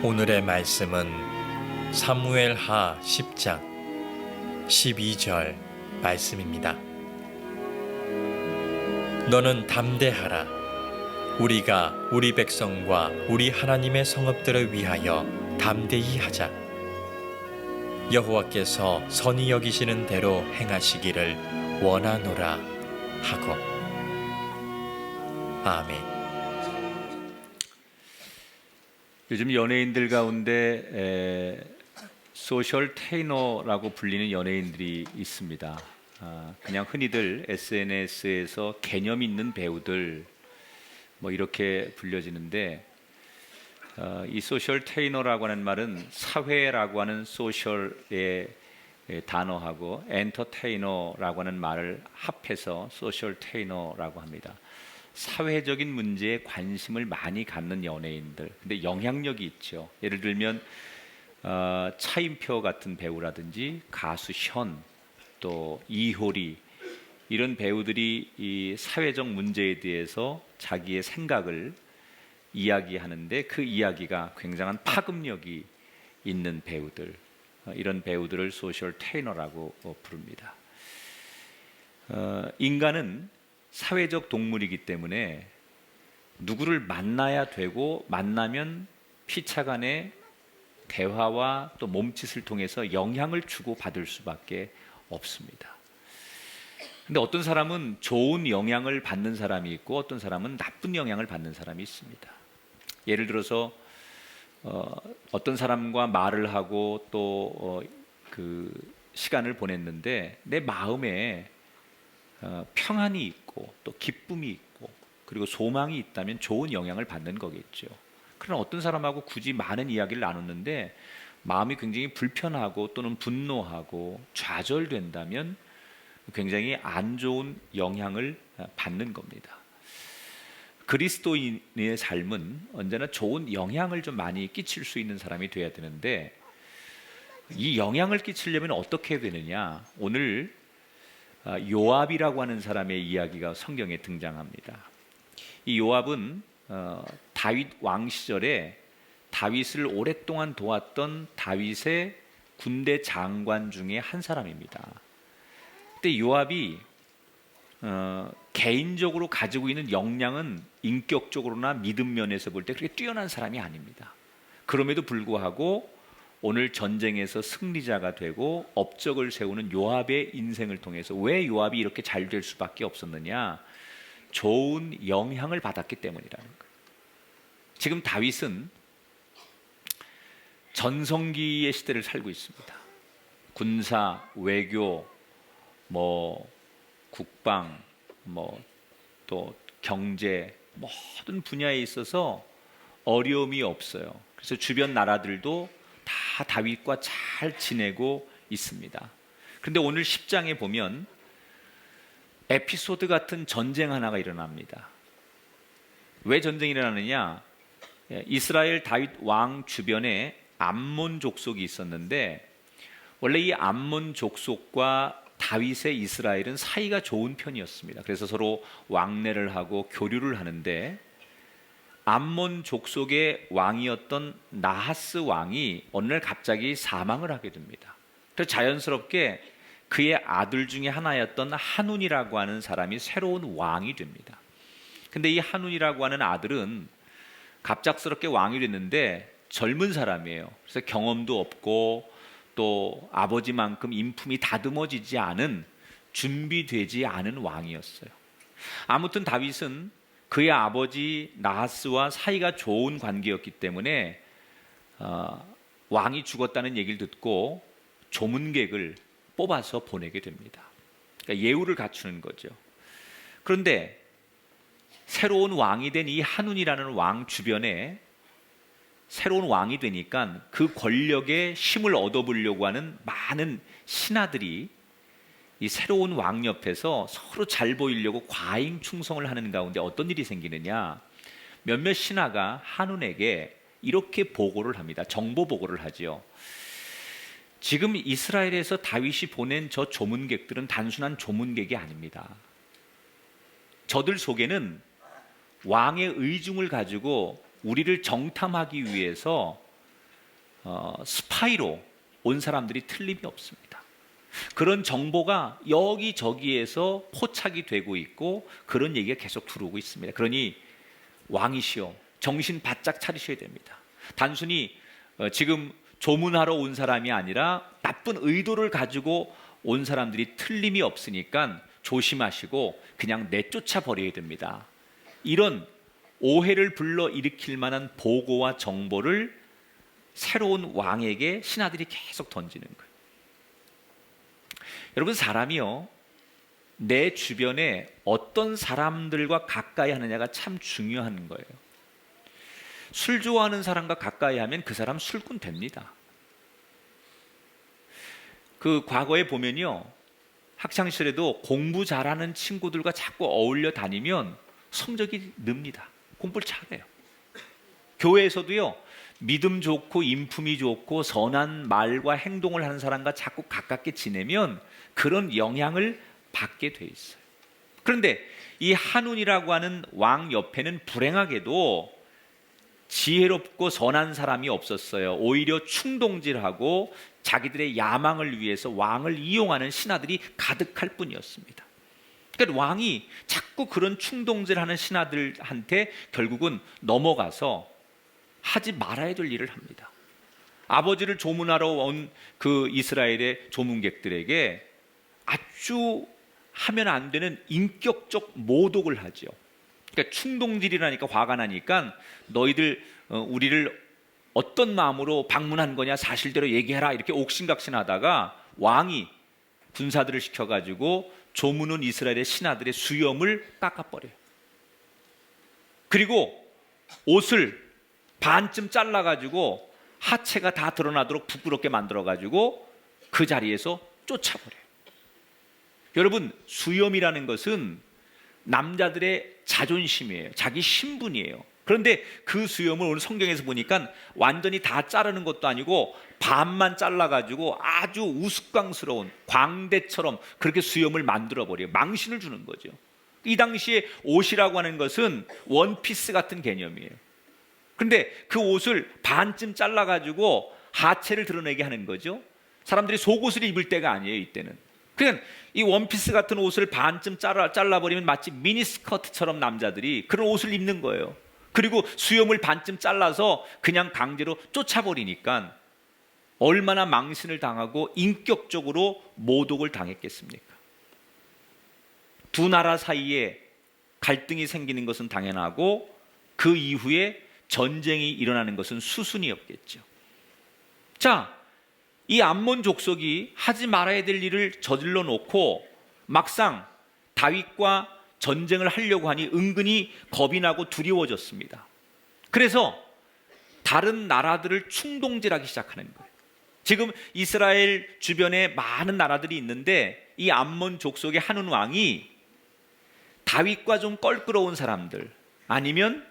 오늘의 말씀은 사무엘하 10장 12절 말씀입니다. 너는 담대하라. 우리가 우리 백성과 우리 하나님의 성읍들을 위하여 담대히 하자. 여호와께서 선히 여기시는 대로 행하시기를 원하노라 하고. 아멘. 요즘 연예인들 가운데 소셜 테이너라고 불리는 연예인들이 있습니다. 그냥 흔히들 SNS에서 개념 있는 배우들 뭐 이렇게 불려지는데, 이 소셜 테이너라고 하는 말은 사회라고 하는 소셜의 단어하고 엔터테이너라고 하는 말을 합해서 소셜 테이너라고 합니다. 사회적인 문제에 관심을 많이 갖는 연예인들, 근데 영향력이 있죠. 예를 들면 차인표 같은 배우라든지 가수 현, 또 이효리, 이런 배우들이 이 사회적 문제에 대해서 자기의 생각을 이야기하는데 그 이야기가 굉장한 파급력이 있는 배우들, 이런 배우들을 소셜 테이너라고 부릅니다. 인간은 사회적 동물이기 때문에 누구를 만나야 되고, 만나면 피차간의 대화와 또 몸짓을 통해서 영향을 주고 받을 수밖에 없습니다. 근데 어떤 사람은 좋은 영향을 받는 사람이 있고 어떤 사람은 나쁜 영향을 받는 사람이 있습니다. 예를 들어서 어떤 사람과 말을 하고 또 그 시간을 보냈는데 내 마음에 평안이 있고 또 기쁨이 있고 그리고 소망이 있다면 좋은 영향을 받는 거겠죠. 그러나 어떤 사람하고 굳이 많은 이야기를 나눴는데 마음이 굉장히 불편하고 또는 분노하고 좌절된다면 굉장히 안 좋은 영향을 받는 겁니다. 그리스도인의 삶은 언제나 좋은 영향을 좀 많이 끼칠 수 있는 사람이 돼야 되는데, 이 영향을 끼치려면 어떻게 해야 되느냐? 오늘 요압이라고 하는 사람의 이야기가 성경에 등장합니다. 이 요압은 다윗 왕 시절에 다윗을 오랫동안 도왔던 다윗의 군대 장관 중에 한 사람입니다. 그때 요압이 개인적으로 가지고 있는 역량은 인격적으로나 믿음 면에서 볼 때 그렇게 뛰어난 사람이 아닙니다. 그럼에도 불구하고 오늘 전쟁에서 승리자가 되고 업적을 세우는 요압의 인생을 통해서 왜 요압이 이렇게 잘 될 수밖에 없었느냐? 좋은 영향을 받았기 때문이라는 거예요. 지금 다윗은 전성기의 시대를 살고 있습니다. 군사, 외교, 국방, 또 경제, 모든 분야에 있어서 어려움이 없어요. 그래서 주변 나라들도 다 다윗과 잘 지내고 있습니다. 그런데 오늘 10장에 보면 에피소드 같은 전쟁 하나가 일어납니다. 왜 전쟁이 일어나느냐? 이스라엘 다윗 왕 주변에 암몬 족속이 있었는데, 원래 이 암몬 족속과 다윗의 이스라엘은 사이가 좋은 편이었습니다. 그래서 서로 왕래를 하고 교류를 하는데, 암몬 족속의 왕이었던 나하스 왕이 어느 날 갑자기 사망을 하게 됩니다. 그래서 자연스럽게 그의 아들 중에 하나였던 한운이라고 하는 사람이 새로운 왕이 됩니다. 근데 이 한운이라고 하는 아들은 갑작스럽게 왕이 됐는데 젊은 사람이에요. 그래서 경험도 없고 또 아버지만큼 인품이 다듬어지지 않은, 준비되지 않은 왕이었어요. 아무튼 다윗은 그의 아버지 나하스와 사이가 좋은 관계였기 때문에 왕이 죽었다는 얘기를 듣고 조문객을 뽑아서 보내게 됩니다. 그러니까 예우를 갖추는 거죠. 그런데 새로운 왕이 된 이 한운이라는 왕 주변에 새로운 왕이 되니까 그 권력에 힘을 얻어보려고 하는 많은 신하들이 이 새로운 왕 옆에서 서로 잘 보이려고 과잉 충성을 하는 가운데 어떤 일이 생기느냐? 몇몇 신하가 한운에게 이렇게 보고를 합니다. 정보 보고를 하지요. 지금 이스라엘에서 다윗이 보낸 저 조문객들은 단순한 조문객이 아닙니다. 저들 속에는 왕의 의중을 가지고 우리를 정탐하기 위해서 스파이로 온 사람들이 틀림이 없습니다. 그런 정보가 여기저기에서 포착이 되고 있고 그런 얘기가 계속 들어오고 있습니다. 그러니 왕이시여 정신 바짝 차리셔야 됩니다. 단순히 지금 조문하러 온 사람이 아니라 나쁜 의도를 가지고 온 사람들이 틀림이 없으니까 조심하시고 그냥 내쫓아 버려야 됩니다. 이런 오해를 불러일으킬 만한 보고와 정보를 새로운 왕에게 신하들이 계속 던지는 거예요. 여러분, 사람이요, 내 주변에 어떤 사람들과 가까이 하느냐가 참 중요한 거예요. 술 좋아하는 사람과 가까이 하면 그 사람 술꾼 됩니다. 그 과거에 보면요, 학창시절에도 공부 잘하는 친구들과 자꾸 어울려 다니면 성적이 늡니다. 공부를 잘해요. 교회에서도요, 믿음 좋고 인품이 좋고 선한 말과 행동을 하는 사람과 자꾸 가깝게 지내면 그런 영향을 받게 돼 있어요. 그런데 이 한운이라고 하는 왕 옆에는 불행하게도 지혜롭고 선한 사람이 없었어요. 오히려 충동질하고 자기들의 야망을 위해서 왕을 이용하는 신하들이 가득할 뿐이었습니다. 그러니까 왕이 자꾸 그런 충동질하는 신하들한테 결국은 넘어가서 하지 말아야 될 일을 합니다. 아버지를 조문하러 온 그 이스라엘의 조문객들에게 아주 하면 안 되는 인격적 모독을 하죠. 그러니까 충동질이라니까 화가 나니까 너희들 우리를 어떤 마음으로 방문한 거냐 사실대로 얘기해라 이렇게 옥신각신하다가 왕이 군사들을 시켜가지고 조문 온 이스라엘의 신하들의 수염을 깎아버려요. 그리고 옷을 반쯤 잘라가지고 하체가 다 드러나도록 부끄럽게 만들어가지고 그 자리에서 쫓아버려요. 여러분, 수염이라는 것은 남자들의 자존심이에요. 자기 신분이에요. 그런데 그 수염을 오늘 성경에서 보니까 완전히 다 자르는 것도 아니고 반만 잘라가지고 아주 우스꽝스러운 광대처럼 그렇게 수염을 만들어버려요. 망신을 주는 거죠. 이 당시에 옷이라고 하는 것은 원피스 같은 개념이에요. 그런데 그 옷을 반쯤 잘라가지고 하체를 드러내게 하는 거죠. 사람들이 속옷을 입을 때가 아니에요, 이때는. 그냥 이 원피스 같은 옷을 반쯤 잘라버리면 마치 미니스커트처럼 남자들이 그런 옷을 입는 거예요. 그리고 수염을 반쯤 잘라서 그냥 강제로 쫓아버리니까 얼마나 망신을 당하고 인격적으로 모독을 당했겠습니까? 두 나라 사이에 갈등이 생기는 것은 당연하고 그 이후에 전쟁이 일어나는 것은 수순이었겠죠. 자, 이 암몬 족속이 하지 말아야 될 일을 저질러 놓고 막상 다윗과 전쟁을 하려고 하니 은근히 겁이 나고 두려워졌습니다. 그래서 다른 나라들을 충동질하기 시작하는 거예요. 지금 이스라엘 주변에 많은 나라들이 있는데 이 암몬 족속의 한운 왕이 다윗과 좀 껄끄러운 사람들 아니면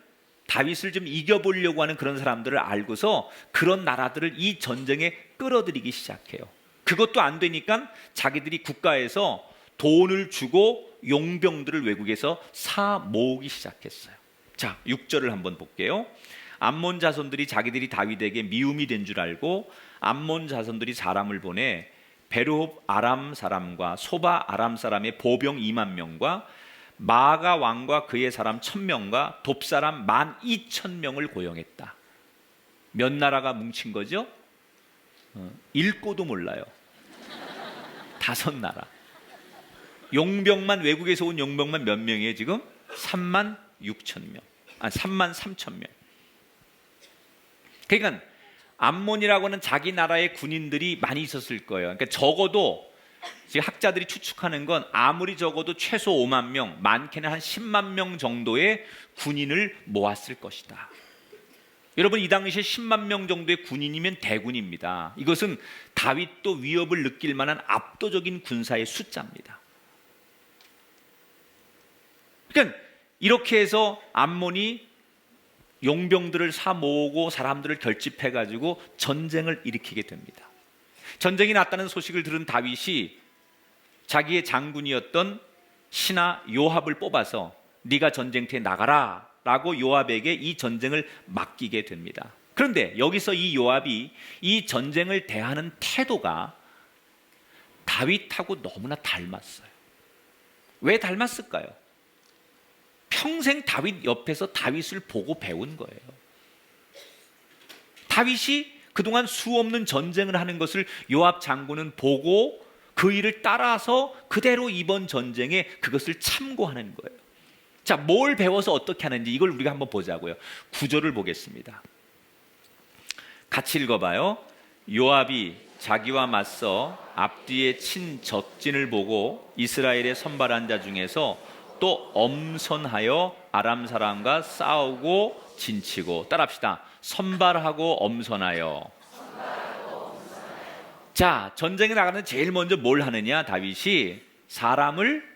다윗을 좀 이겨보려고 하는 그런 사람들을 알고서 그런 나라들을 이 전쟁에 끌어들이기 시작해요. 그것도 안 되니까 자기들이 국가에서 돈을 주고 용병들을 외국에서 사 모으기 시작했어요. 자, 6절을 한번 볼게요. 암몬 자손들이 자기들이 다윗에게 미움이 된 줄 알고 암몬 자손들이 사람을 보내 베르홉 아람 사람과 소바 아람 사람의 보병 2만 명과 마가 왕과 그의 사람 1000명과 돕 사람 12,000명을 고용했다. 몇 나라가 뭉친 거죠? 읽고도 몰라요. 5나라. 용병만, 외국에서 온 용병만 몇 명이에요 지금? 36,000명. 33,000명. 그러니까 암몬이라고 하는 자기 나라의 군인들이 많이 있었을 거예요. 그러니까 적어도 지금 학자들이 추측하는 건 아무리 적어도 최소 5만 명, 많게는 한 10만 명 정도의 군인을 모았을 것이다. 여러분, 이 당시에 10만 명 정도의 군인이면 대군입니다. 이것은 다윗도 위협을 느낄 만한 압도적인 군사의 숫자입니다. 그러니까 이렇게 해서 암몬이 용병들을 사 모으고 사람들을 결집해가지고 전쟁을 일으키게 됩니다. 전쟁이 났다는 소식을 들은 다윗이 자기의 장군이었던 신하 요압을 뽑아서 네가 전쟁터에 나가라 라고 요압에게 이 전쟁을 맡기게 됩니다. 그런데 여기서 이 요압이 이 전쟁을 대하는 태도가 다윗하고 너무나 닮았어요. 왜 닮았을까요? 평생 다윗 옆에서 다윗을 보고 배운 거예요. 다윗이 그동안 수없는 전쟁을 하는 것을 요압 장군은 보고 그 일을 따라서 그대로 이번 전쟁에 그것을 참고하는 거예요. 자, 뭘 배워서 어떻게 하는지 이걸 우리가 한번 보자고요. 구절을 보겠습니다. 같이 읽어봐요. 요압이 자기와 맞서 앞뒤에 친 적진을 보고 이스라엘의 선발한 자 중에서 또 엄선하여 아람 사람과 싸우고 진치고, 따라합시다. 선발하고 엄선하여. 자, 전쟁에 나가는 제일 먼저 뭘 하느냐? 다윗이 사람을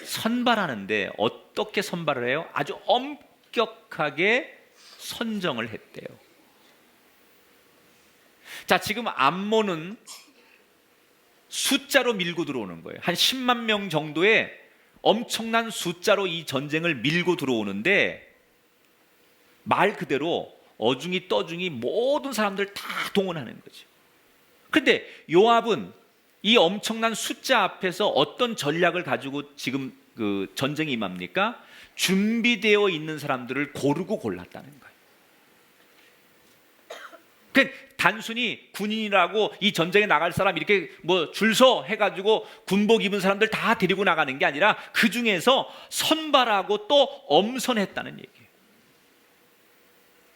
선발하는데 어떻게 선발을 해요? 아주 엄격하게 선정을 했대요. 자, 지금 암몬은 숫자로 밀고 들어오는 거예요. 한 10만 명 정도의 엄청난 숫자로 이 전쟁을 밀고 들어오는데 말 그대로 어중이 떠중이 모든 사람들 다 동원하는 거죠. 그런데 요압은 이 엄청난 숫자 앞에서 어떤 전략을 가지고 지금 그 전쟁에 임합니까? 준비되어 있는 사람들을 고르고 골랐다는 거예요. 그러니까 단순히 군인이라고 이 전쟁에 나갈 사람 이렇게 뭐 줄 서 해가지고 군복 입은 사람들 다 데리고 나가는 게 아니라 그 중에서 선발하고 또 엄선했다는 얘기예요.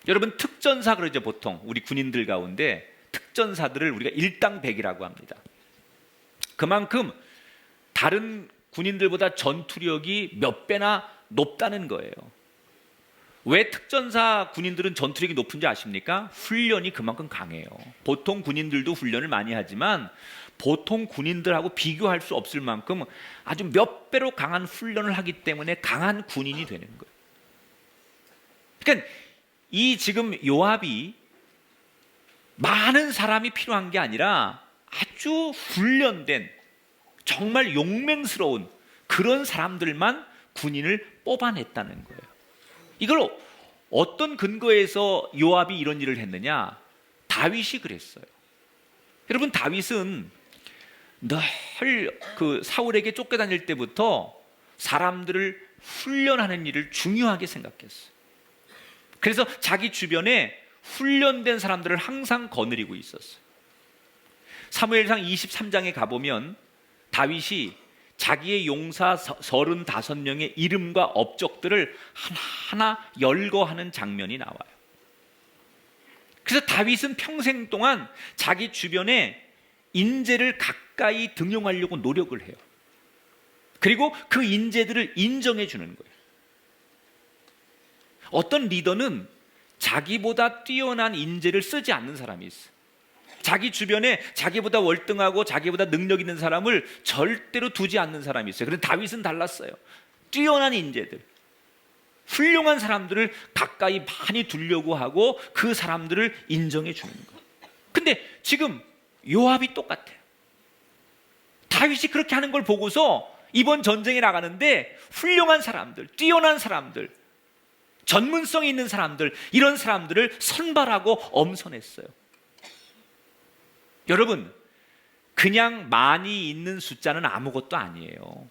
여러분, 특전사 그러죠. 보통 우리 군인들 가운데 특전사들을 우리가 일당백이라고 합니다. 그만큼 다른 군인들보다 전투력이 몇 배나 높다는 거예요. 왜 특전사 군인들은 전투력이 높은지 아십니까? 훈련이 그만큼 강해요. 보통 군인들도 훈련을 많이 하지만 보통 군인들하고 비교할 수 없을 만큼 아주 몇 배로 강한 훈련을 하기 때문에 강한 군인이 되는 거예요. 그러니까 이 지금 요압이 많은 사람이 필요한 게 아니라 아주 훈련된 정말 용맹스러운 그런 사람들만 군인을 뽑아냈다는 거예요. 이걸 어떤 근거에서 요압이 이런 일을 했느냐? 다윗이 그랬어요. 여러분, 다윗은 늘 그 사울에게 쫓겨다닐 때부터 사람들을 훈련하는 일을 중요하게 생각했어요. 그래서 자기 주변에 훈련된 사람들을 항상 거느리고 있었어요. 사무엘상 23장에 가보면 다윗이 자기의 용사 35명의 이름과 업적들을 하나하나 열거하는 장면이 나와요. 그래서 다윗은 평생 동안 자기 주변에 인재를 가까이 등용하려고 노력을 해요. 그리고 그 인재들을 인정해 주는 거예요. 어떤 리더는 자기보다 뛰어난 인재를 쓰지 않는 사람이 있어요. 자기 주변에 자기보다 월등하고 자기보다 능력 있는 사람을 절대로 두지 않는 사람이 있어요. 그런데 다윗은 달랐어요. 뛰어난 인재들, 훌륭한 사람들을 가까이 많이 두려고 하고 그 사람들을 인정해 주는 거예요. 근데 지금 요압이 똑같아요. 다윗이 그렇게 하는 걸 보고서 이번 전쟁에 나가는데 훌륭한 사람들, 뛰어난 사람들, 전문성이 있는 사람들, 이런 사람들을 선발하고 엄선했어요. 여러분, 그냥 많이 있는 숫자는 아무것도 아니에요.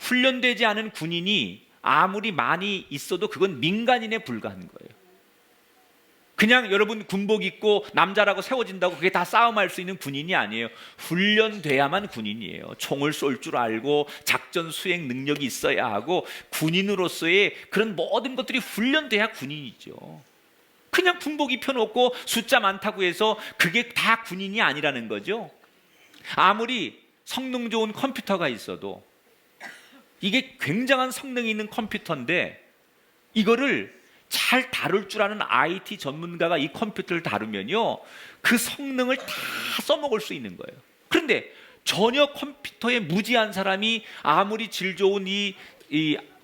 훈련되지 않은 군인이 아무리 많이 있어도 그건 민간인에 불과한 거예요. 그냥 여러분 군복 입고 남자라고 세워진다고 그게 다 싸움할 수 있는 군인이 아니에요. 훈련돼야만 군인이에요. 총을 쏠 줄 알고 작전 수행 능력이 있어야 하고 군인으로서의 그런 모든 것들이 훈련돼야 군인이죠. 그냥 군복 입혀놓고 숫자 많다고 해서 그게 다 군인이 아니라는 거죠. 아무리 성능 좋은 컴퓨터가 있어도 이게 굉장한 성능이 있는 컴퓨터인데 이거를 잘 다룰 줄 아는 IT 전문가가 이 컴퓨터를 다루면요, 그 성능을 다 써먹을 수 있는 거예요. 그런데 전혀 컴퓨터에 무지한 사람이 아무리 질 좋은 이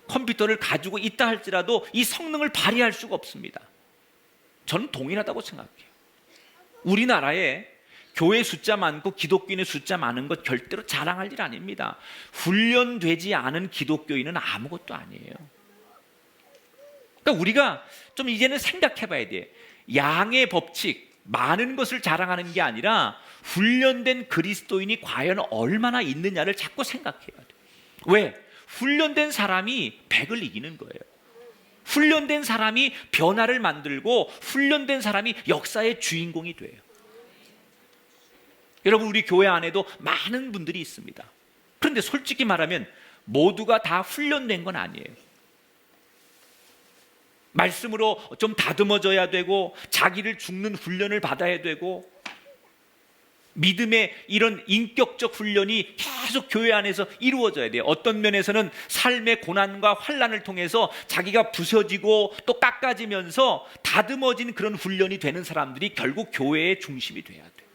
컴퓨터를 가지고 있다 할지라도 이 성능을 발휘할 수가 없습니다. 저는 동일하다고 생각해요. 우리나라에 교회 숫자 많고 기독교인의 숫자 많은 것 절대로 자랑할 일 아닙니다. 훈련되지 않은 기독교인은 아무것도 아니에요. 그러니까 우리가 좀 이제는 생각해 봐야 돼. 양의 법칙, 많은 것을 자랑하는 게 아니라 훈련된 그리스도인이 과연 얼마나 있느냐를 자꾸 생각해야 돼요. 왜? 훈련된 사람이 100을 이기는 거예요. 훈련된 사람이 변화를 만들고 훈련된 사람이 역사의 주인공이 돼요. 여러분, 우리 교회 안에도 많은 분들이 있습니다. 그런데 솔직히 말하면 모두가 다 훈련된 건 아니에요. 말씀으로 좀 다듬어져야 되고 자기를 죽는 훈련을 받아야 되고 믿음의 이런 인격적 훈련이 계속 교회 안에서 이루어져야 돼요. 어떤 면에서는 삶의 고난과 환난을 통해서 자기가 부서지고 또 깎아지면서 다듬어진 그런 훈련이 되는 사람들이 결국 교회의 중심이 돼야 돼요.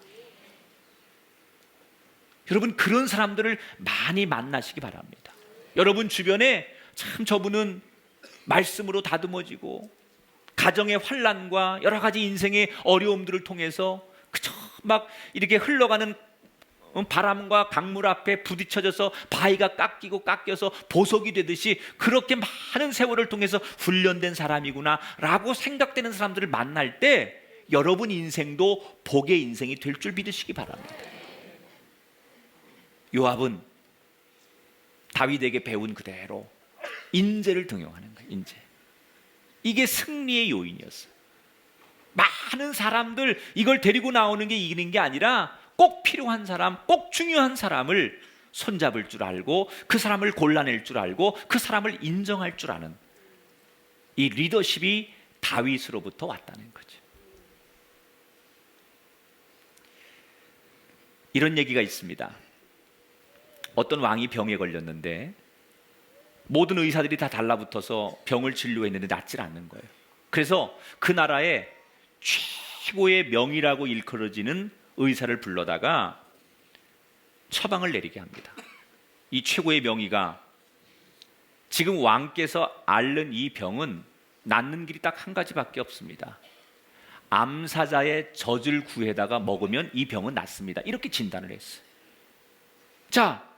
여러분, 그런 사람들을 많이 만나시기 바랍니다. 여러분 주변에 참 저분은 말씀으로 다듬어지고 가정의 환난과 여러 가지 인생의 어려움들을 통해서 그저 막 이렇게 흘러가는 바람과 강물 앞에 부딪혀져서 바위가 깎여서 보석이 되듯이 그렇게 많은 세월을 통해서 훈련된 사람이구나 라고 생각되는 사람들을 만날 때 여러분 인생도 복의 인생이 될 줄 믿으시기 바랍니다. 요압은 다윗에게 배운 그대로 인재를 등용하는 거예요. 인재. 이게 승리의 요인이었어요. 많은 사람들 이걸 데리고 나오는 게 이기는 게 아니라 꼭 필요한 사람, 꼭 중요한 사람을 손잡을 줄 알고 그 사람을 골라낼 줄 알고 그 사람을 인정할 줄 아는 이 리더십이 다윗으로부터 왔다는 거죠. 이런 얘기가 있습니다. 어떤 왕이 병에 걸렸는데 모든 의사들이 다 달라붙어서 병을 진료했는데 낫질 않는 거예요. 그래서 그 나라에 최고의 명이라고 일컬어지는 의사를 불러다가 처방을 내리게 합니다. 이 최고의 명의가 지금 왕께서 앓는 이 병은 낫는 길이 딱 한 가지밖에 없습니다. 암사자의 젖을 구해다가 먹으면 이 병은 낫습니다. 이렇게 진단을 했어요. 자,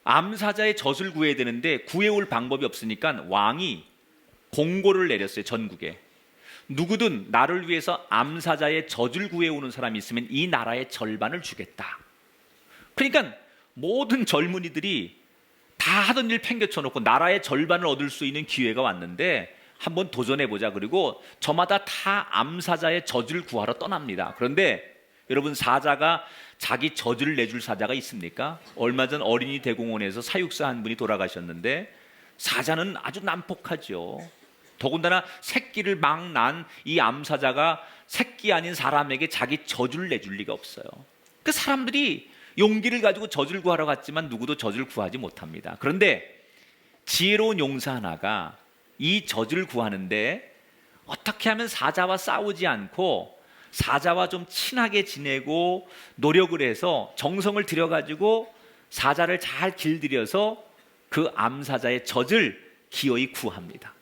암사자의 젖을 구해야 되는데 구해올 방법이 없으니까 왕이 공고를 내렸어요. 전국에. 누구든 나를 위해서 암사자의 젖을 구해오는 사람이 있으면 이 나라의 절반을 주겠다. 그러니까 모든 젊은이들이 다 하던 일 팽개쳐놓고 나라의 절반을 얻을 수 있는 기회가 왔는데 한번 도전해보자. 그리고 저마다 다 암사자의 젖을 구하러 떠납니다. 그런데 여러분, 사자가 자기 젖을 내줄 사자가 있습니까? 얼마 전 어린이 대공원에서 사육사 한 분이 돌아가셨는데 사자는 아주 난폭하죠. 더군다나 새끼를 막 난 이 암사자가 새끼 아닌 사람에게 자기 젖을 내줄 리가 없어요. 그 사람들이 용기를 가지고 젖을 구하러 갔지만 누구도 젖을 구하지 못합니다. 그런데 지혜로운 용사 하나가 이 젖을 구하는데 어떻게 하면 사자와 싸우지 않고 사자와 좀 친하게 지내고 노력을 해서 정성을 들여가지고 사자를 잘 길들여서 그 암사자의 젖을 기어이 구합니다.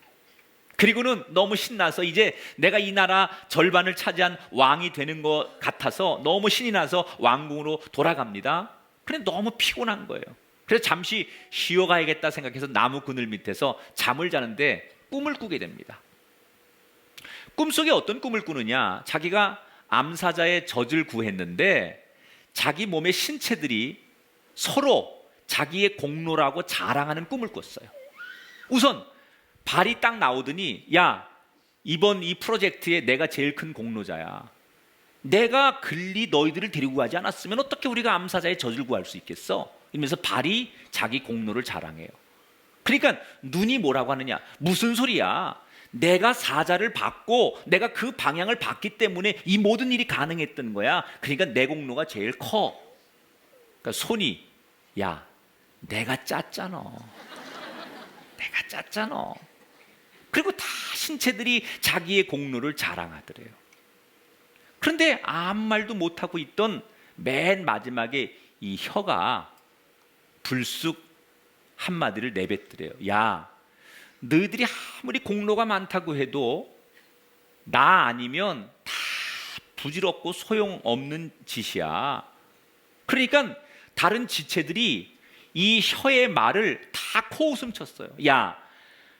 그리고는 너무 신나서 이제 내가 이 나라 절반을 차지한 왕이 되는 것 같아서 너무 신이 나서 왕궁으로 돌아갑니다. 그런데 너무 피곤한 거예요. 그래서 잠시 쉬어가야겠다 생각해서 나무 그늘 밑에서 잠을 자는데 꿈을 꾸게 됩니다. 꿈속에 어떤 꿈을 꾸느냐, 자기가 암사자의 젖을 구했는데 자기 몸의 신체들이 서로 자기의 공로라고 자랑하는 꿈을 꿨어요. 우선 발이 딱 나오더니, 야, 이번 이 프로젝트에 내가 제일 큰 공로자야. 내가 글리 너희들을 데리고 가지 않았으면 어떻게 우리가 암사자의 젖을 구할 수 있겠어? 이러면서 발이 자기 공로를 자랑해요. 그러니까 눈이 뭐라고 하느냐, 무슨 소리야, 내가 사자를 받고 내가 그 방향을 봤기 때문에 이 모든 일이 가능했던 거야. 그러니까 내 공로가 제일 커. 그러니까 손이, 야, 내가 짰잖아. 내가 짰잖아. 그리고 다 신체들이 자기의 공로를 자랑하더래요. 그런데 아무 말도 못하고 있던 맨 마지막에 이 혀가 불쑥 한마디를 내뱉더래요. 야, 너희들이 아무리 공로가 많다고 해도 나 아니면 다 부질없고 소용없는 짓이야. 그러니까 다른 지체들이 이 혀의 말을 다 코웃음 쳤어요. 야,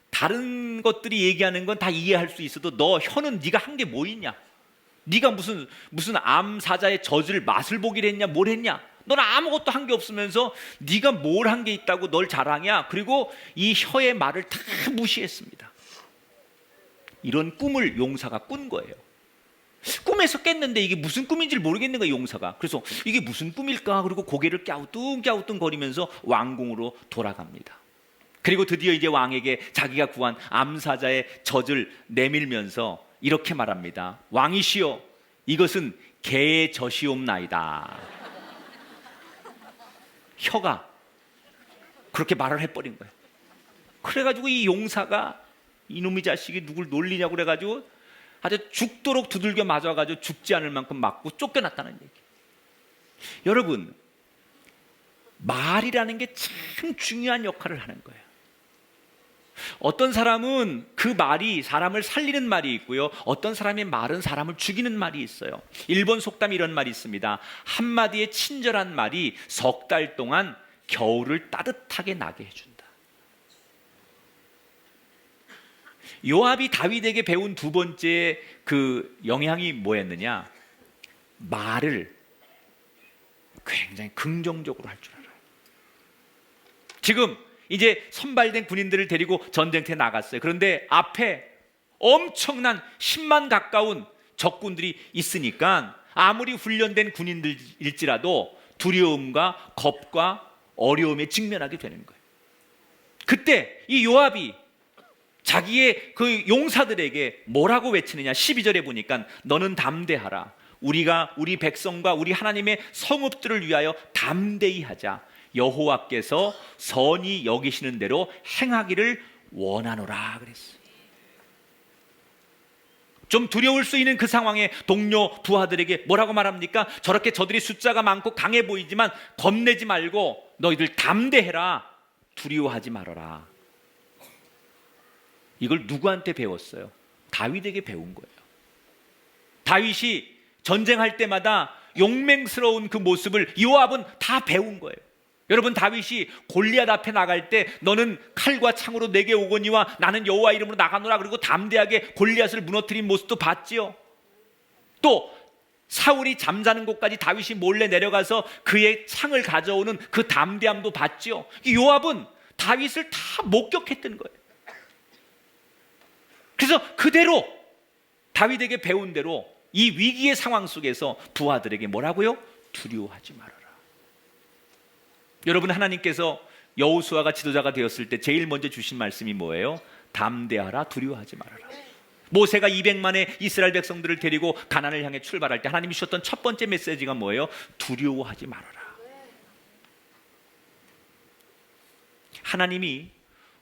다른 것들이 얘기하는 건 다 이해할 수 있어도 너 혀는 네가 한 게 뭐 있냐? 네가 무슨 암사자의 젖을 맛을 보기를 했냐, 뭘 했냐? 너는 아무것도 한 게 없으면서 네가 뭘 한 게 있다고 널 자랑이야. 그리고 이 혀의 말을 다 무시했습니다. 이런 꿈을 용사가 꾼 거예요. 꿈에서 깼는데 이게 무슨 꿈인지 모르겠는 거예요, 용사가. 그래서 이게 무슨 꿈일까? 그리고 고개를 갸우뚱갸우뚱 거리면서 왕궁으로 돌아갑니다. 그리고 드디어 이제 왕에게 자기가 구한 암사자의 젖을 내밀면서 이렇게 말합니다. 왕이시여, 이것은 개의 젖이옵나이다. 혀가 그렇게 말을 해버린 거예요. 그래가지고 이 용사가 이놈의 자식이 누굴 놀리냐고 그래가지고 아주 죽도록 두들겨 맞아가지고 죽지 않을 만큼 맞고 쫓겨났다는 얘기. 여러분, 말이라는 게 참 중요한 역할을 하는 거예요. 어떤 사람은 그 말이 사람을 살리는 말이 있고요, 어떤 사람의 말은 사람을 죽이는 말이 있어요. 일본 속담에 이런 말이 있습니다. 한마디의 친절한 말이 석 달 동안 겨울을 따뜻하게 나게 해준다. 요압이 다윗에게 배운 두 번째 그 영향이 뭐였느냐? 말을 굉장히 긍정적으로 할 줄 알아요. 지금 이제 선발된 군인들을 데리고 전쟁터에 나갔어요. 그런데 앞에 엄청난 10만 가까운 적군들이 있으니까 아무리 훈련된 군인들일지라도 두려움과 겁과 어려움에 직면하게 되는 거예요. 그때 이 요압이 자기의 그 용사들에게 뭐라고 외치느냐? 12절에 보니까 너는 담대하라. 우리가 우리 백성과 우리 하나님의 성읍들을 위하여 담대히 하자. 여호와께서 선히 여기시는 대로 행하기를 원하노라 그랬어요. 좀 두려울 수 있는 그 상황에 동료 부하들에게 뭐라고 말합니까? 저렇게 저들이 숫자가 많고 강해 보이지만 겁내지 말고 너희들 담대해라. 두려워하지 말아라. 이걸 누구한테 배웠어요? 다윗에게 배운 거예요. 다윗이 전쟁할 때마다 용맹스러운 그 모습을 요압은 다 배운 거예요. 여러분, 다윗이 골리앗 앞에 나갈 때 너는 칼과 창으로 내게 오거니와 나는 여호와 이름으로 나가노라 그리고 담대하게 골리앗을 무너뜨린 모습도 봤지요. 또 사울이 잠자는 곳까지 다윗이 몰래 내려가서 그의 창을 가져오는 그 담대함도 봤지요. 요압은 다윗을 다 목격했던 거예요. 그래서 그대로 다윗에게 배운 대로 이 위기의 상황 속에서 부하들에게 뭐라고요? 두려워하지 말아라. 여러분, 하나님께서 여호수아가 지도자가 되었을 때 제일 먼저 주신 말씀이 뭐예요? 담대하라, 두려워하지 말아라. 모세가 200만의 이스라엘 백성들을 데리고 가나안을 향해 출발할 때 하나님이 주셨던 첫 번째 메시지가 뭐예요? 두려워하지 말아라. 하나님이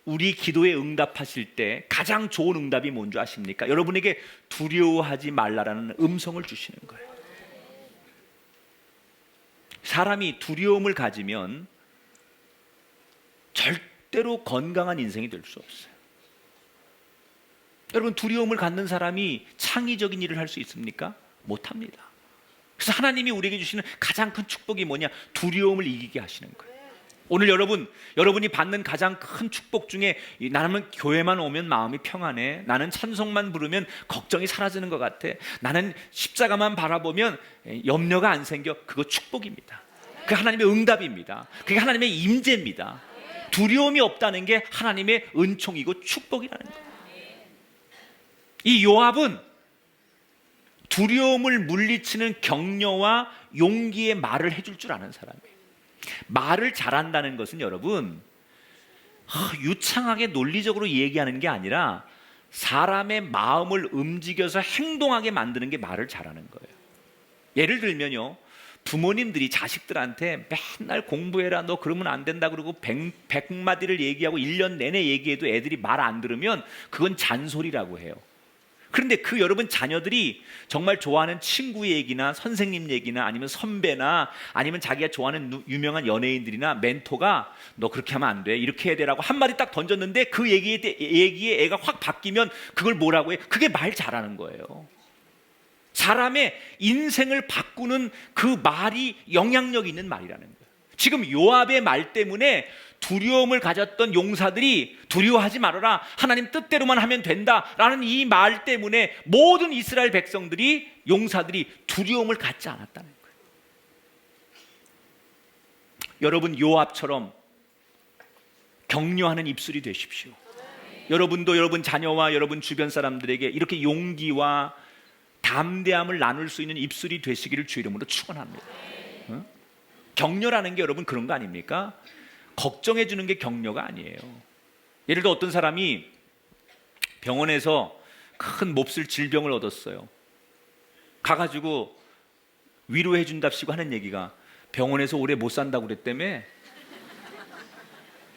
우리 기도에 응답하실 때 가장 좋은 응답이 뭔지 아십니까? 여러분에게 두려워하지 말라라는 음성을 주시는 거예요. 사람이 두려움을 가지면 절대로 건강한 인생이 될 수 없어요. 여러분, 두려움을 갖는 사람이 창의적인 일을 할 수 있습니까? 못합니다. 그래서 하나님이 우리에게 주시는 가장 큰 축복이 뭐냐? 두려움을 이기게 하시는 거예요. 오늘 여러분이 받는 가장 큰 축복 중에 나는 교회만 오면 마음이 평안해. 나는 찬송만 부르면 걱정이 사라지는 것 같아. 나는 십자가만 바라보면 염려가 안 생겨. 그거 축복입니다. 그게 하나님의 응답입니다. 그게 하나님의 임재입니다. 두려움이 없다는 게 하나님의 은총이고 축복이라는 거예요. 이 요압은 두려움을 물리치는 격려와 용기의 말을 해줄 줄 아는 사람이에요. 말을 잘한다는 것은 여러분 유창하게 논리적으로 얘기하는 게 아니라 사람의 마음을 움직여서 행동하게 만드는 게 말을 잘하는 거예요. 예를 들면요, 부모님들이 자식들한테 맨날 공부해라, 너 그러면 안 된다 그러고 100마디를 얘기하고 1년 내내 얘기해도 애들이 말 안 들으면 그건 잔소리라고 해요. 그런데 그 여러분 자녀들이 정말 좋아하는 친구 얘기나 선생님 얘기나 아니면 선배나 아니면 자기가 좋아하는 유명한 연예인들이나 멘토가 너 그렇게 하면 안 돼, 이렇게 해야 되라고 한마디 딱 던졌는데 그 얘기에 애가 확 바뀌면 그걸 뭐라고 해? 그게 말 잘하는 거예요. 사람의 인생을 바꾸는 그 말이 영향력 있는 말이라는 거예요. 지금 요압의 말 때문에 두려움을 가졌던 용사들이 두려워하지 말아라, 하나님 뜻대로만 하면 된다라는 이 말 때문에 모든 이스라엘 백성들이, 용사들이 두려움을 갖지 않았다는 거예요. 여러분, 요압처럼 격려하는 입술이 되십시오. 여러분도 여러분 자녀와 여러분 주변 사람들에게 이렇게 용기와 담대함을 나눌 수 있는 입술이 되시기를 주 이름으로 축원합니다. 격려라는 게 여러분 그런 거 아닙니까? 걱정해 주는 게 격려가 아니에요. 예를 들어 어떤 사람이 병원에서 큰 몹쓸 질병을 얻었어요. 가가지고 위로해 준답시고 하는 얘기가, 병원에서 오래 못 산다고 그랬다며?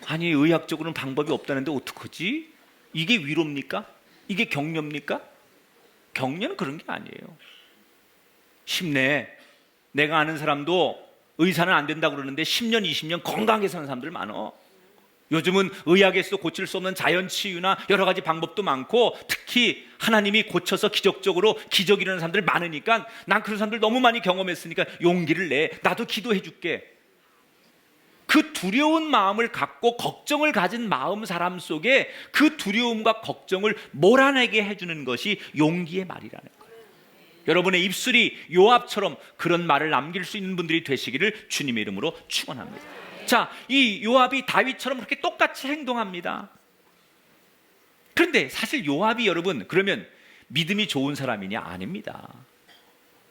아니, 의학적으로는 방법이 없다는데 어떡하지? 이게 위로입니까? 이게 격려입니까? 격려는 그런 게 아니에요. 힘내. 내가 아는 사람도 의사는 안 된다고 그러는데 10년, 20년 건강하게 사는 사람들 많어. 요즘은 의학에서도 고칠 수 없는 자연치유나 여러 가지 방법도 많고, 특히 하나님이 고쳐서 기적적으로 기적이 일어나는 사람들 많으니까, 난 그런 사람들 너무 많이 경험했으니까 용기를 내. 나도 기도해 줄게. 그 두려운 마음을 갖고 걱정을 가진 마음 사람 속에 그 두려움과 걱정을 몰아내게 해주는 것이 용기의 말이라는 거예요. 여러분의 입술이 요압처럼 그런 말을 남길 수 있는 분들이 되시기를 주님의 이름으로 축원합니다. 자, 이 요압이 다윗처럼 그렇게 똑같이 행동합니다. 그런데 사실 요압이 여러분 그러면 믿음이 좋은 사람이냐? 아닙니다.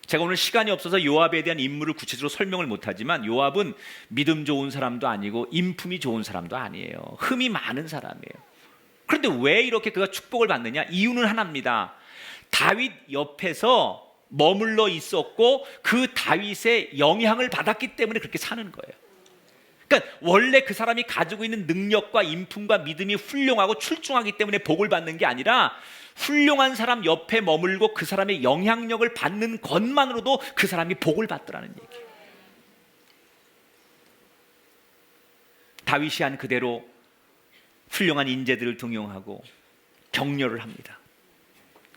제가 오늘 시간이 없어서 요압에 대한 인물을 구체적으로 설명을 못하지만, 요압은 믿음 좋은 사람도 아니고 인품이 좋은 사람도 아니에요. 흠이 많은 사람이에요. 그런데 왜 이렇게 그가 축복을 받느냐? 이유는 하나입니다. 다윗 옆에서 머물러 있었고 그 다윗의 영향을 받았기 때문에 그렇게 사는 거예요. 그러니까 원래 그 사람이 가지고 있는 능력과 인품과 믿음이 훌륭하고 출중하기 때문에 복을 받는 게 아니라, 훌륭한 사람 옆에 머물고 그 사람의 영향력을 받는 것만으로도 그 사람이 복을 받더라는 얘기예요. 다윗이 한 그대로 훌륭한 인재들을 등용하고 격려를 합니다.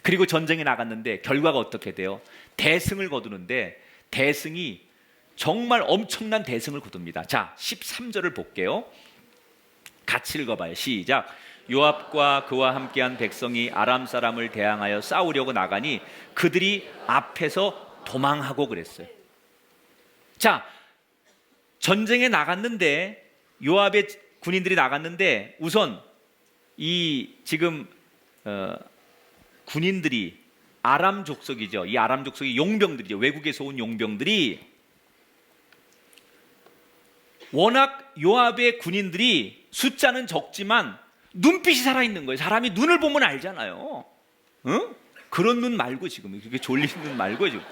그리고 전쟁에 나갔는데 결과가 어떻게 돼요? 대승을 거두는데, 대승이 정말 엄청난 대승을 거둡니다. 자, 13절을 볼게요. 같이 읽어봐요. 시작. 요압과 그와 함께한 백성이 아람 사람을 대항하여 싸우려고 나가니 그들이 앞에서 도망하고 그랬어요. 자, 전쟁에 나갔는데, 요압의 군인들이 나갔는데, 우선 이 지금 군인들이 아람 족속이죠. 이 아람 족속이 용병들이죠. 외국에서 온 용병들이, 워낙 요압의 군인들이 숫자는 적지만 눈빛이 살아있는 거예요. 사람이 눈을 보면 알잖아요. 응? 그런 눈 말고, 지금 그렇게 졸린 눈 말고, 지금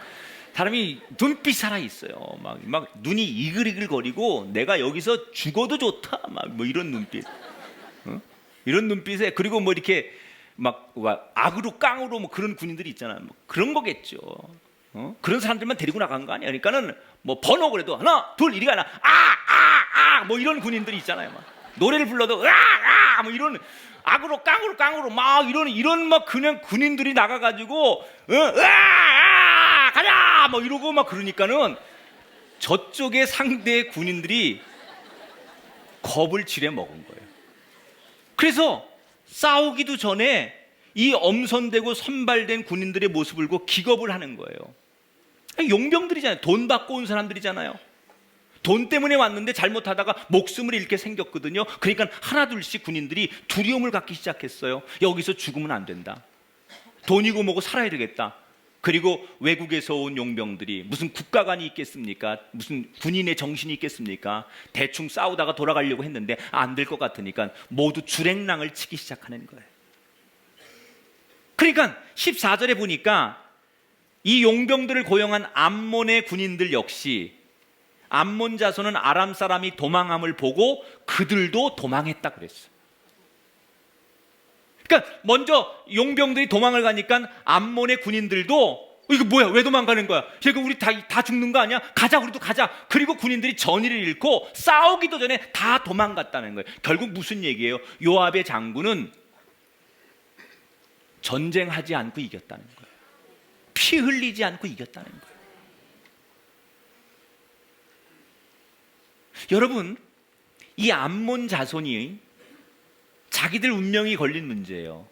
사람이 눈빛이 살아있어요. 막 눈이 이글이글거리고 내가 여기서 죽어도 좋다, 막 뭐 이런 눈빛. 응? 이런 눈빛에, 그리고 뭐 이렇게 막 악으로 깡으로 뭐 그런 군인들이 있잖아요. 뭐 그런 거겠죠. 그런 사람들만 데리고 나간 거 아니야. 그러니까는 뭐 번호 그래도 하나 둘 이리가 아니라 뭐 이런 군인들이 있잖아요. 막 노래를 불러도 뭐 이런 악으로 깡으로 막 이런 막 그냥 군인들이 나가가지고 가자 뭐 이러고 막 그러니까는 저쪽에 상대의 군인들이 겁을 지레 먹은 거예요. 그래서 싸우기도 전에 이 엄선되고 선발된 군인들의 모습을 보고 기겁을 하는 거예요. 용병들이잖아요. 돈 받고 온 사람들이잖아요. 돈 때문에 왔는데 잘못하다가 목숨을 잃게 생겼거든요. 그러니까 하나둘씩 군인들이 두려움을 갖기 시작했어요. 여기서 죽으면 안 된다. 돈이고 뭐고 살아야 되겠다. 그리고 외국에서 온 용병들이 무슨 국가관이 있겠습니까? 무슨 군인의 정신이 있겠습니까? 대충 싸우다가 돌아가려고 했는데 안 될 것 같으니까 모두 주랭랑을 치기 시작하는 거예요. 그러니까 14절에 보니까 이 용병들을 고용한 암몬의 군인들 역시, 암몬 자손은 아람 사람이 도망함을 보고 그들도 도망했다 그랬어요. 그러니까 먼저 용병들이 도망을 가니까 암몬의 군인들도 이거 뭐야, 왜 도망가는 거야? 제가 우리 다 죽는 거 아니야? 가자, 우리도 가자. 그리고 군인들이 전의를 잃고 싸우기도 전에 다 도망갔다는 거예요. 결국 무슨 얘기예요? 요압의 장군은 전쟁하지 않고 이겼다는 거예요. 피 흘리지 않고 이겼다는 거예요. 여러분, 이 암몬 자손이 자기들 운명이 걸린 문제예요.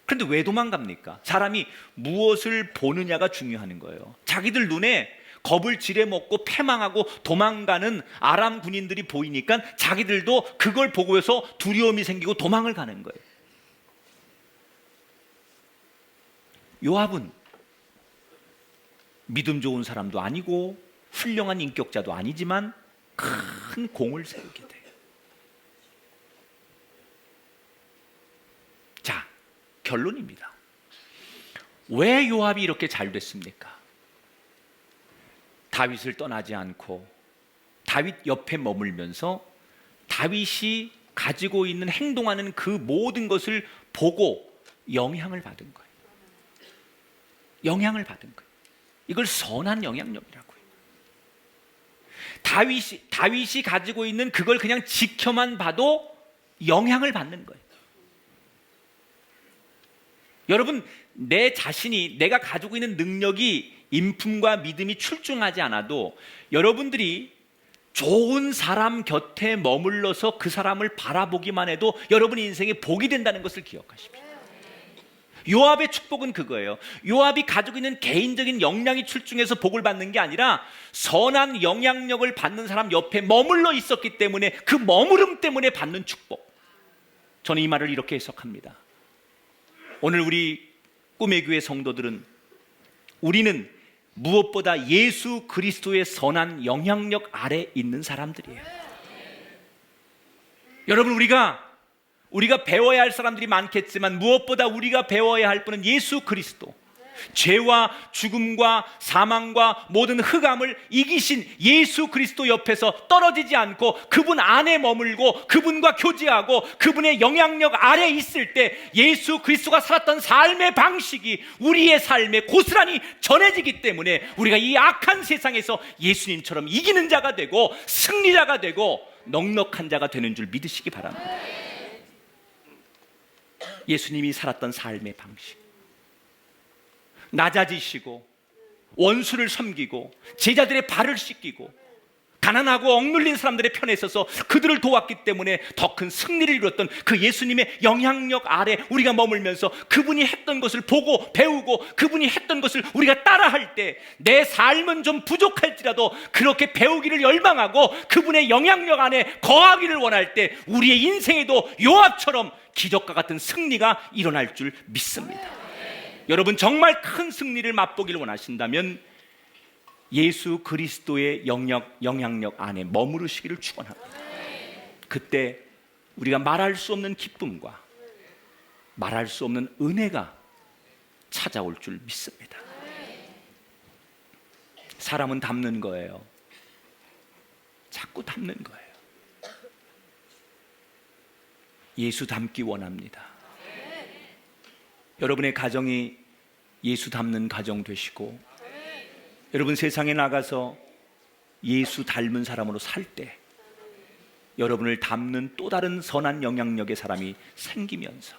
그런데 왜 도망갑니까? 사람이 무엇을 보느냐가 중요한 거예요. 자기들 눈에 겁을 지레먹고 패망하고 도망가는 아람 군인들이 보이니까 자기들도 그걸 보고서 두려움이 생기고 도망을 가는 거예요. 요압은 믿음 좋은 사람도 아니고 훌륭한 인격자도 아니지만 큰 공을 세우게 돼요. 자, 결론입니다. 왜 요압이 이렇게 잘 됐습니까? 다윗을 떠나지 않고 다윗 옆에 머물면서 다윗이 가지고 있는 행동하는 그 모든 것을 보고 영향을 받은 거예요. 영향을 받은 거예요. 이걸 선한 영향력이라고 해요. 다윗이 가지고 있는 그걸 그냥 지켜만 봐도 영향을 받는 거예요. 여러분, 내 자신이 내가 가지고 있는 능력이 인품과 믿음이 출중하지 않아도 여러분들이 좋은 사람 곁에 머물러서 그 사람을 바라보기만 해도 여러분의 인생에 복이 된다는 것을 기억하십시오. 요압의 축복은 그거예요. 요압이 가지고 있는 개인적인 역량이 출중해서 복을 받는 게 아니라 선한 영향력을 받는 사람 옆에 머물러 있었기 때문에 그 머무름 때문에 받는 축복. 저는 이 말을 이렇게 해석합니다. 오늘 우리 꿈의 교회 성도들은 우리는 무엇보다 예수 그리스도의 선한 영향력 아래 있는 사람들이에요. 여러분, 우리가 배워야 할 사람들이 많겠지만 무엇보다 우리가 배워야 할 분은 예수 그리스도. 죄와 죽음과 사망과 모든 흑암을 이기신 예수 그리스도 옆에서 떨어지지 않고 그분 안에 머물고 그분과 교제하고 그분의 영향력 아래 있을 때 예수 그리스도가 살았던 삶의 방식이 우리의 삶에 고스란히 전해지기 때문에 우리가 이 악한 세상에서 예수님처럼 이기는 자가 되고 승리자가 되고 넉넉한 자가 되는 줄 믿으시기 바랍니다. 예수님이 살았던 삶의 방식, 낮아지시고 원수를 섬기고 제자들의 발을 씻기고 가난하고 억눌린 사람들의 편에 서서 그들을 도왔기 때문에 더 큰 승리를 이뤘던 그 예수님의 영향력 아래 우리가 머물면서 그분이 했던 것을 보고 배우고 그분이 했던 것을 우리가 따라할 때 내 삶은 좀 부족할지라도 그렇게 배우기를 열망하고 그분의 영향력 안에 거하기를 원할 때 우리의 인생에도 요압처럼 기적과 같은 승리가 일어날 줄 믿습니다. 여러분, 정말 큰 승리를 맛보기를 원하신다면 예수 그리스도의 영향력 안에 머무르시기를 축원합니다. 그때 우리가 말할 수 없는 기쁨과 말할 수 없는 은혜가 찾아올 줄 믿습니다. 사람은 닮는 거예요. 자꾸 닮는 거예요. 예수 닮기 원합니다. 여러분의 가정이 예수 닮는 가정 되시고 여러분 세상에 나가서 예수 닮은 사람으로 살 때 여러분을 닮는 또 다른 선한 영향력의 사람이 생기면서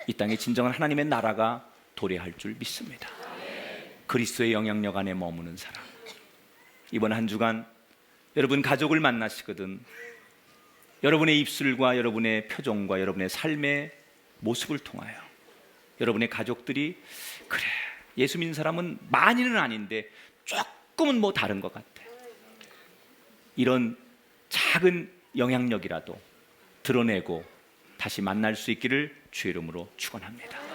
이 땅에 진정한 하나님의 나라가 도래할 줄 믿습니다. 그리스도의 영향력 안에 머무는 사람. 이번 한 주간 여러분 가족을 만나시거든 여러분의 입술과 여러분의 표정과 여러분의 삶의 모습을 통하여 여러분의 가족들이 그래, 예수 믿는 사람은 많이는 아닌데 조금은 뭐 다른 것 같아. 이런 작은 영향력이라도 드러내고 다시 만날 수 있기를 주의 이름으로 축원합니다.